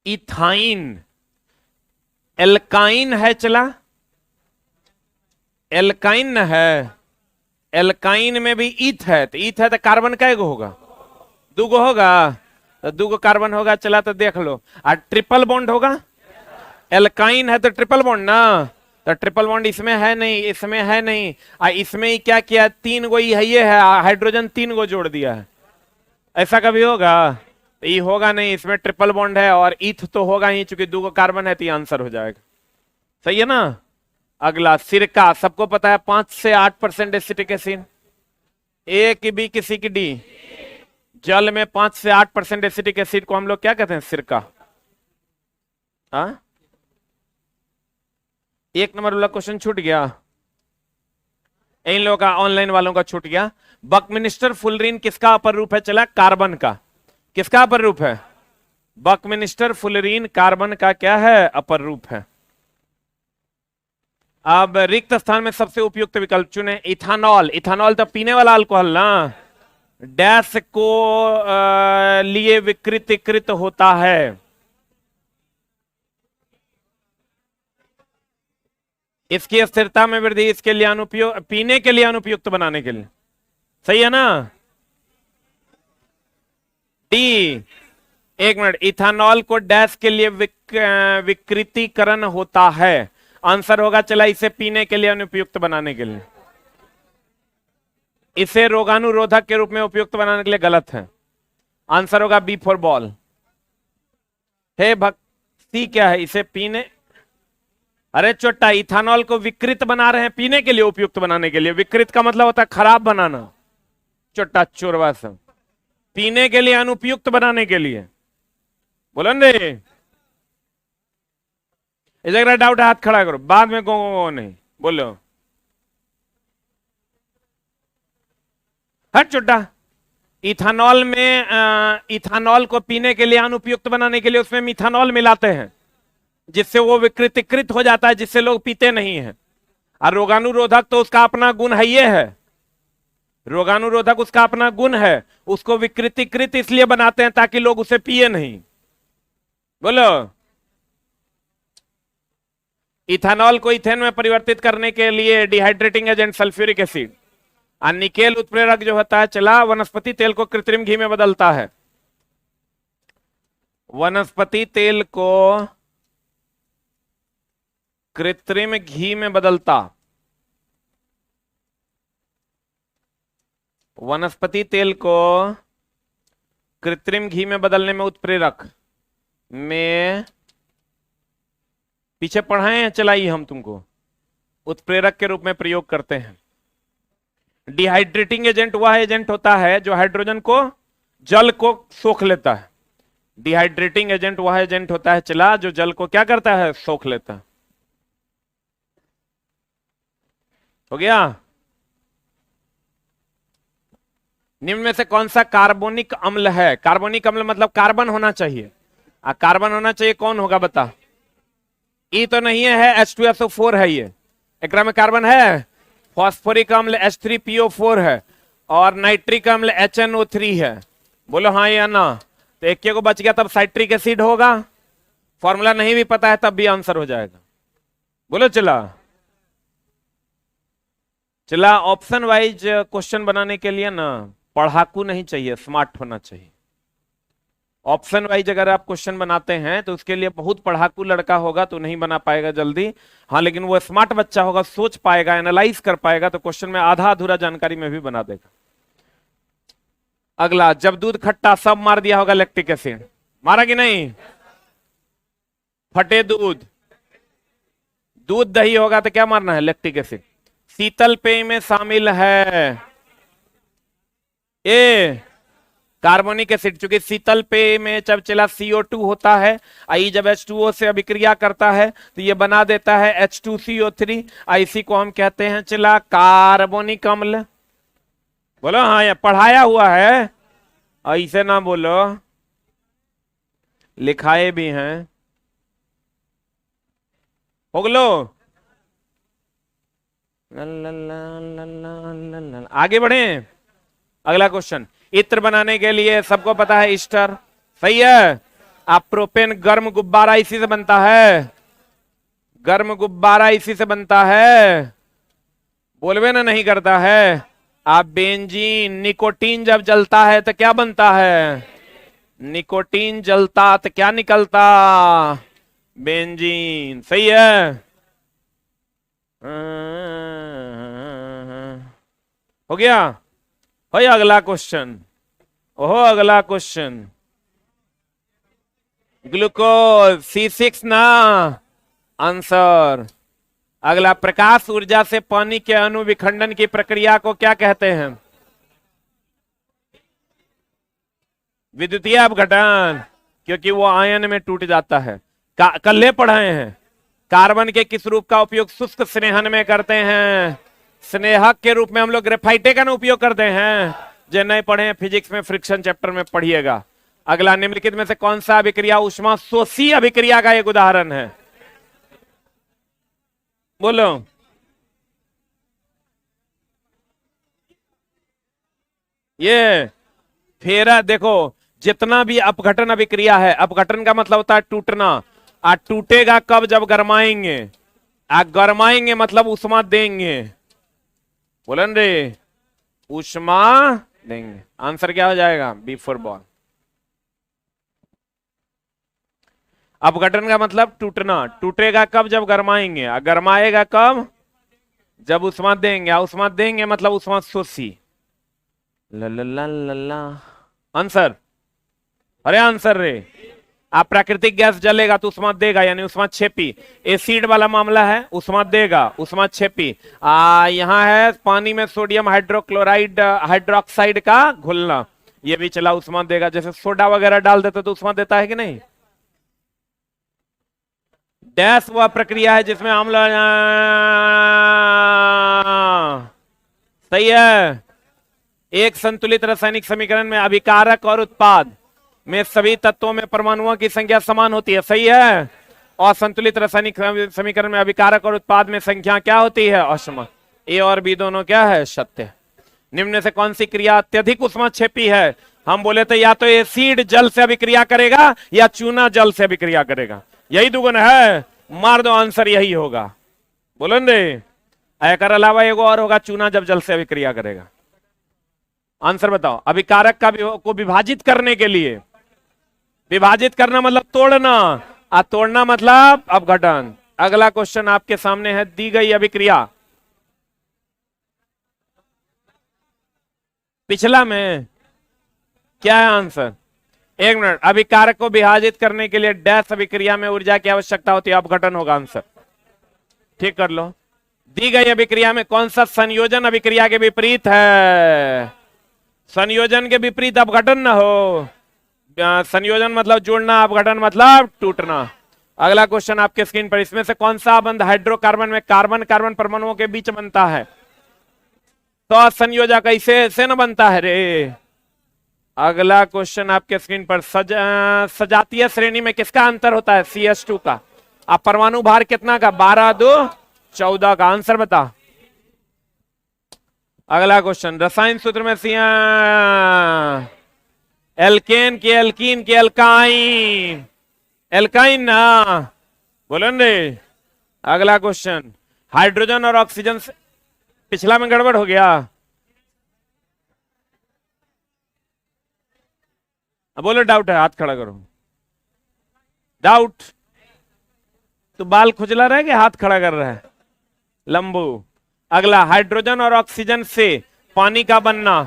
Ethyne alkyne है, चला alkyne न है, एल्काइन में भी ईथ है, तो ईथ है तो कार्बन कैगो होगा? दूगो होगा, तो दूगो कार्बन होगा, चला तो देख लो। और ट्रिपल बॉन्ड होगा, एल्काइन है तो ट्रिपल बॉन्ड ना, तो ट्रिपल बॉन्ड इसमें है नहीं, इसमें है नहीं, और इसमें ही क्या किया, तीन गो ये है, हाइड्रोजन तीन गो जोड़ दिया है। ऐसा कभी होगा? तो ये होगा नहीं, इसमें ट्रिपल बॉन्ड है, और ईथ तो होगा ही, चूंकि दो कार्बन है तो ये आंसर हो जाएगा। सही है ना? अगला सिरका, सबको पता है 5 से 8% एसिटिक एसिड। ए की बी की सी की डी। जल में 5 से 8% एसिटिक एसिड को हम लोग क्या कहते हैं? सिरका। हाँ, 1 नंबर वाला क्वेश्चन छूट गया, इन लोगों का, ऑनलाइन वालों का छूट गया। बकमिनिस्टर फुलरीन किसका अपर रूप है? चला कार्बन का। किसका अपर रूप है? बकमिनिस्टर फुलरीन कार्बन का क्या है? अपर रूप है। अब रिक्त स्थान में सबसे उपयुक्त विकल्प चुने। इथानॉल, इथानॉल तो पीने वाला अल्कोहल ना, डैश को लिए विकृतीकृत होता है। इसकी स्थिरता में वृद्धि, इसके लिए अनुपयुक्त, पीने के लिए अनुपयुक्त बनाने के लिए। सही है ना? डी। 1 मिनट, इथानॉल को डैश के लिए विकृतीकरण होता है, आंसर होगा चला इसे पीने के लिए अनुपयुक्त बनाने के लिए। इसे रोगानुरोधक के रूप में उपयुक्त बनाने के लिए गलत है, आंसर होगा बी फॉर बॉल। हे भक्ति क्या है? इसे पीने, अरे चोटा, इथानॉल को विकृत बना रहे हैं पीने के लिए, उपयुक्त बनाने के लिए। विकृत का मतलब होता है खराब बनाना, चोटा चोरवा सब। पीने के लिए अनुपयुक्त बनाने के लिए, बोलो रे। इस जगह डाउट है हाथ खड़ा करो, बाद में गो नहीं बोलो। हट चोटा, इथानॉल में इथानॉल को पीने के लिए अनुपयुक्त बनाने के लिए उसमें मिथानॉल मिलाते हैं, जिससे वो विकृतीकृत हो जाता है, जिससे लोग पीते नहीं हैं। और रोगानुरोधक तो उसका अपना गुण है, ये है रोगानुरोधक, उसका अपना गुण है। उसको विकृतीकृत इसलिए बनाते हैं ताकि लोग उसे पिए नहीं। बोलो, इथानॉल को इथेन में परिवर्तित करने के लिए डिहाइड्रेटिंग एजेंट सल्फ्यूरिक एसिड, और निकेल उत्प्रेरक जो होता है चला वनस्पति तेल को कृत्रिम घी में बदलता है। वनस्पति तेल को कृत्रिम घी में बदलता, वनस्पति तेल को कृत्रिम घी में बदलने में उत्प्रेरक में, पीछे पढ़ाए हैं चलाइए हम तुमको, उत्प्रेरक के रूप में प्रयोग करते हैं। डिहाइड्रेटिंग एजेंट वह एजेंट होता है जो हाइड्रोजन को, जल को सोख लेता है। डिहाइड्रेटिंग एजेंट वह एजेंट होता है चला जो जल को क्या करता है? सोख लेता है। हो गया? निम्न में से कौन सा कार्बोनिक अम्ल है? कार्बोनिक अम्ल मतलब कार्बन होना चाहिए, कार्बन होना चाहिए, कौन होगा बता? ई तो नहीं है, H2SO4 है ये, एकरा में कार्बन है। फॉस्फोरिक अम्ल H3PO4 है, और नाइट्रिक अम्ल HNO3 है। बोलो हाँ या ना? तो एक को बच गया, तब साइट्रिक एसिड होगा। फॉर्मूला नहीं भी पता है तब भी आंसर हो जाएगा। बोलो चला चला। ऑप्शन वाइज क्वेश्चन बनाने के लिए ना पढ़ाकू नहीं चाहिए, स्मार्ट होना चाहिए। ऑप्शन वाइज अगर आप क्वेश्चन बनाते हैं तो उसके लिए बहुत पढ़ाकू लड़का होगा तो नहीं बना पाएगा जल्दी। हाँ, लेकिन वो स्मार्ट बच्चा होगा, सोच पाएगा, एनालाइज कर पाएगा, तो क्वेश्चन में आधा अधूरा जानकारी में भी बना देगा। अगला, जब दूध खट्टा सब मार दिया होगा लैक्टिक एसिड, मारा कि नहीं? फटे दूध, दूध दही होगा तो क्या मारना है? Lactic acid. शीतल पेय में शामिल है ए कार्बोनिक एसिड, चूंकि शीतल पेय में जब चला CO2 होता है, आई जब H2O से अभिक्रिया करता है तो ये बना देता है H2CO3, इसी को हम कहते हैं चला कार्बोनिक अम्ल। बोलो हाँ, ये पढ़ाया हुआ है, ऐसे ना बोलो, लिखाए भी हैं। होगलो, आगे बढ़े। अगला क्वेश्चन, इत्र बनाने के लिए सबको पता है ईस्टर, सही है। आप प्रोपेन गर्म गुब्बारा इसी से बनता है, गर्म गुब्बारा इसी से बनता है, बोलवे ना नहीं करता है। आप बेंजीन, निकोटीन जब जलता है तो क्या बनता है, निकोटीन जलता तो क्या निकलता, बेंजीन। सही है। हो गया। हो अगला क्वेश्चन, ओहो अगला क्वेश्चन, ग्लूकोज C6 ना आंसर। अगला, प्रकाश ऊर्जा से पानी के अणु विखंडन की प्रक्रिया को क्या कहते हैं, विद्युतीय अपघटन, क्योंकि वो आयन में टूट जाता है। कल्ले पढ़ाए हैं, कार्बन के किस रूप का उपयोग शुष्क स्नेहन में करते हैं, स्नेहक के रूप में हम लोग ग्रेफाइटे का ना उपयोग करते हैं। जो नहीं पढ़े हैं फिजिक्स में फ्रिक्शन चैप्टर में पढ़िएगा। अगला, निम्नलिखित में से कौन सा अभिक्रिया उष्मा शोषी अभिक्रिया का एक उदाहरण है, बोलो। ये फेरा, देखो जितना भी अपघटन अभिक्रिया है, अपघटन का मतलब होता है टूटना। टूटेगा कब, जब गरमाएंगे। गरमाएंगे मतलब उष्मा देंगे, बोलन रे, उष्मा देंगे। आंसर क्या हो जाएगा, बी फॉर बॉल। अपघटन का मतलब टूटना, टूटेगा कब, जब गरमाएंगे। गरमाएगा कब, जब उष्मा देंगे। उष्मा देंगे मतलब उष्मा शोषी। ला आंसर, अरे आंसर रे। आप प्राकृतिक गैस जलेगा तो उष्मा देगा, यानी उष्मा छेपी। एसिड वाला मामला है, उष्मा देगा, उष्मा छेपी। यहाँ है पानी में सोडियम हाइड्रोक्लोराइड हाइड्रोक्साइड का घुलना, ये भी चला उष्मा देगा। जैसे सोडा वगैरह डाल देते तो उष्मा देता है कि नहीं। डैश वह प्रक्रिया है जिसमें अम्ल, सही है। एक संतुलित रासायनिक समीकरण में अभिकारक और उत्पाद में सभी तत्वों में परमाणुओं की संख्या समान होती है, सही है। और संतुलित रासायनिक समीकरण में अभिकारक और उत्पाद में संख्या क्या होती है, असमान। ए और बी दोनों क्या है, सत्य। निम्न में से कौन सी क्रिया अत्यधिक उष्मा छेपी है। हम बोले थे या तो एसिड जल से अभिक्रिया करेगा या चूना जल से अभिक्रिया करेगा, यही दुगुन है। मार दो, आंसर यही होगा, बोलो रे। एकर अलावा एगो और होगा, चूना जब जल से अभिक्रिया करेगा। आंसर बताओ। अभिकारक को विभाजित करने के लिए, विभाजित करना मतलब तोड़ना, तोड़ना मतलब अपघटन। अगला क्वेश्चन आपके सामने है, दी गई अभिक्रिया, पिछला में क्या है आंसर। एक मिनट, अभिकारक को विभाजित करने के लिए डैश अभिक्रिया में ऊर्जा की आवश्यकता होती है, अपघटन होगा आंसर। ठीक कर लो। दी गई अभिक्रिया में कौन सा संयोजन अभिक्रिया के विपरीत है, संयोजन के विपरीत अपघटन ना हो। संयोजन मतलब जोड़ना, अपघटन मतलब टूटना। अगला क्वेश्चन आपके स्क्रीन पर, इसमें से कौन सा बंध हाइड्रोकार्बन में कार्बन कार्बन परमाणुओं के बीच बनता है। तो संयोजक ऐसे न बनता है रे। अगला क्वेश्चन आपके स्क्रीन पर, सजातीय श्रेणी में किसका अंतर होता है, CH2 का। आप परमाणु भार कितना का, 12 2 14 का। आंसर बता। अगला क्वेश्चन, रसायन सूत्र में एल्केन की एल्कीन की एल्काइन, एल्काइन ना, बोलो रे। अगला क्वेश्चन, हाइड्रोजन और ऑक्सीजन से, पिछला में गड़बड़ हो गया। अब बोलो डाउट है, हाथ खड़ा करो। डाउट तो बाल खुजला रहे कि हाथ खड़ा कर रहा है, लंबू। अगला, हाइड्रोजन और ऑक्सीजन से पानी का बनना,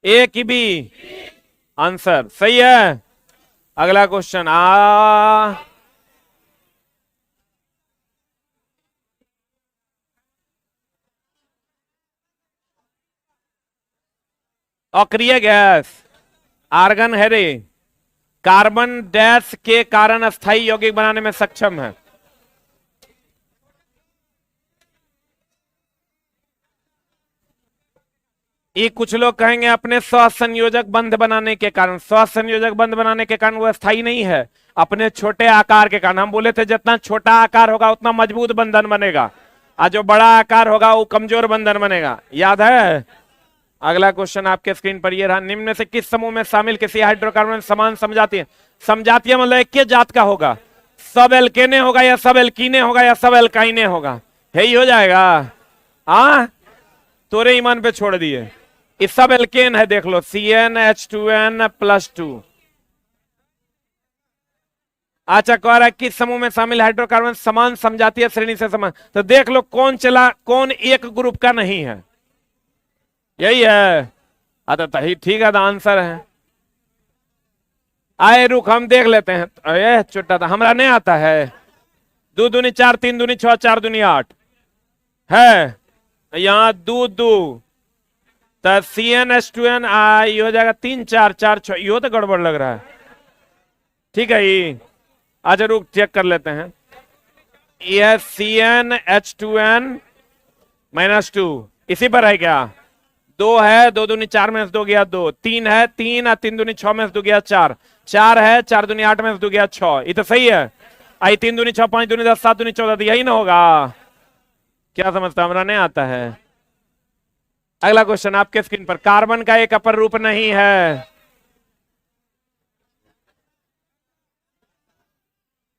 ए की बी। आंसर सही है। अगला क्वेश्चन, अक्रिय गैस आर्गन है रे, कार्बन डैश के कारण अस्थायी यौगिक बनाने में सक्षम है। ये कुछ लोग कहेंगे अपने सहसंयोजक बंध बनाने के कारण, सहसंयोजक बंध बनाने के कारण वो स्थायी नहीं है, अपने छोटे आकार के कारण। हम बोले थे जितना छोटा आकार होगा उतना मजबूत बंधन बनेगा, और जो बड़ा आकार होगा वो कमजोर बंधन बनेगा, याद है। अगला क्वेश्चन आपके स्क्रीन पर ये रहा, निम्न में से किस समूह में शामिल किसी हाइड्रोकार्बन समान समजातीय, समजातीय मतलब एक के जात का होगा, सब एल्केने होगा या सब एल्कीने होगा या सब एल्काइने होगा, यही हो जाएगा। हाँ तोरे ईमान पे छोड़ दिए, ये सब एल्केन है, देख लो CnH2n+2। अच्छा कह रहा है किस समूह में शामिल हाइड्रोकार्बन समान समजातीय श्रेणी से समान, तो देख लो कौन चला, कौन एक ग्रुप का नहीं है, यही है। अच्छा तो ठीक है, तो आंसर है। आए रुक हम देख लेते हैं, अरे छोटा था हमरा नहीं आता है। 2 दूनी 4, 3 दूनी 6, 4 दूनी 8 है, यहाँ 2 2 तो CnH2n ये हो जाएगा 3 4 4 6, यो तो गड़बड़ लग रहा है। ठीक है ये, अच्छा रुक चेक कर लेते हैं, यह CnH2n-2 इसी पर है क्या, 2 है, 2 दूनी 4 में से 2 गया 2, 3 है 3 और 3 दूनी 6 में से 2 गया 4, 4 है 4 दूनी 8 में से 2 गया 6, ये तो सही है। आई 3 दूनी 6, 5 दूनी 10, 7 दूनी 14, तो यही ना होगा। क्या समझता, हमरा नहीं आता है। अगला क्वेश्चन आपके स्क्रीन पर, कार्बन का एक अपर रूप नहीं है,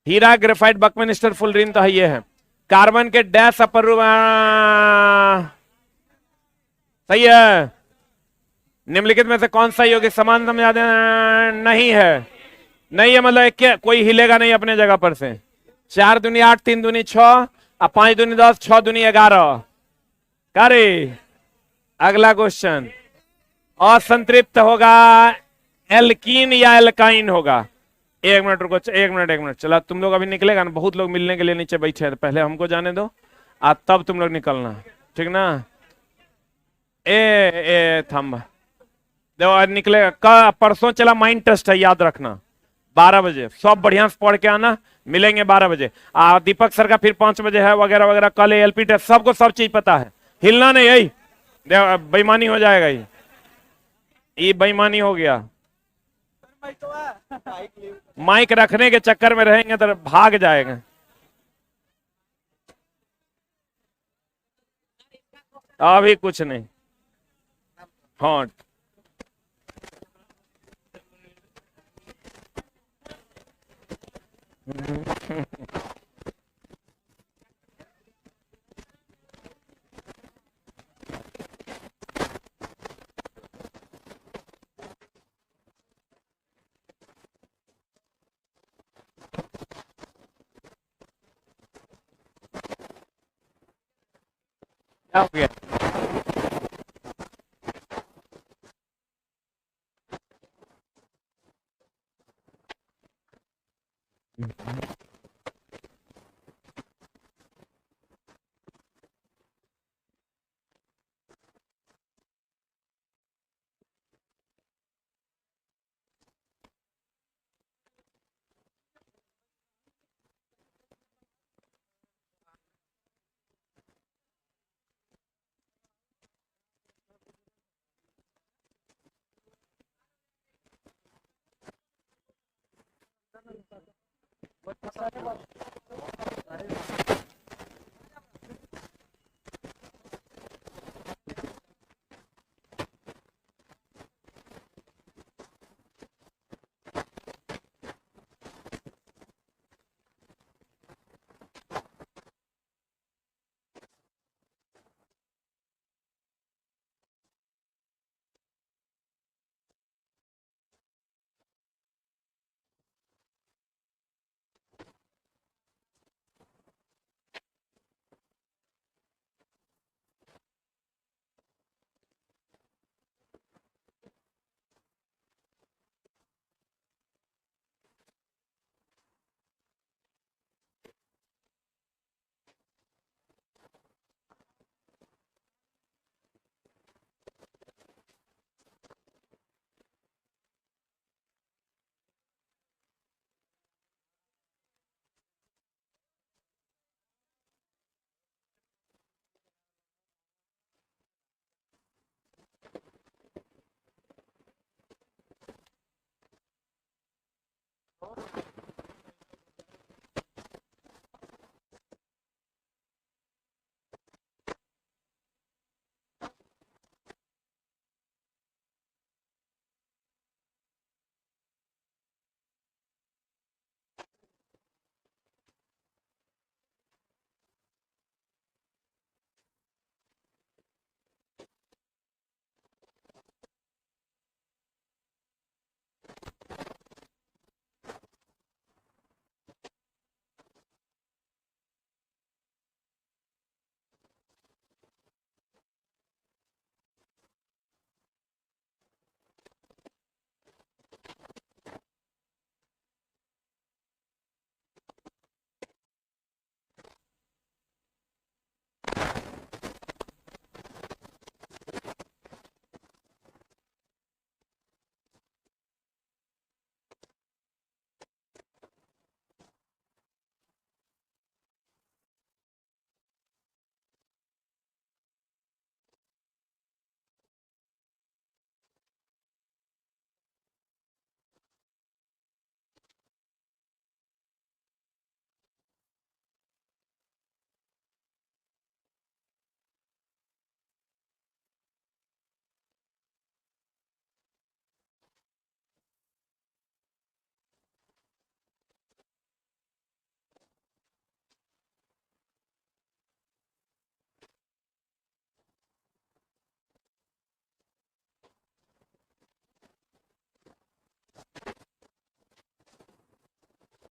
हीरा ग्रेफाइट बकमिंस्टर फुलरिन तो है, ये है। कार्बन के डैश अपर रूप सही है। निम्नलिखित में से कौन सा यौगिक समान समझाते नहीं है, नहीं है मतलब एक कोई हिलेगा नहीं अपने जगह पर से। 4 दूनी 8, 3 दूनी 6 और 5 दूनी 10, 6 दूनी 11 करे। अगला क्वेश्चन, असंतृप्त होगा एल्कीन या एल्काइन होगा। 1 मिनट रुको, 1 मिनट 1 मिनट, चला तुम लोग अभी निकलेगा ना, बहुत लोग मिलने के लिए नीचे बैठे हैं, पहले हमको जाने दो तब तुम लोग निकलना, ठीक ना। थम देखो निकलेगा, कल परसों चला माइंड टेस्ट है, याद रखना 12 बजे, सब बढ़िया से पढ़ के आना, मिलेंगे 12 बजे। दीपक सर का फिर 5 बजे है वगैरह वगैरह, कल LP टेस्ट, सबको सब चीज पता है, हिलना नहीं, यही बेईमानी हो जाएगा, ये बेईमानी हो गया। माइक रखने के चक्कर में रहेंगे तो भाग जाएगा। अभी कुछ नहीं, हाँ क्या हो गया।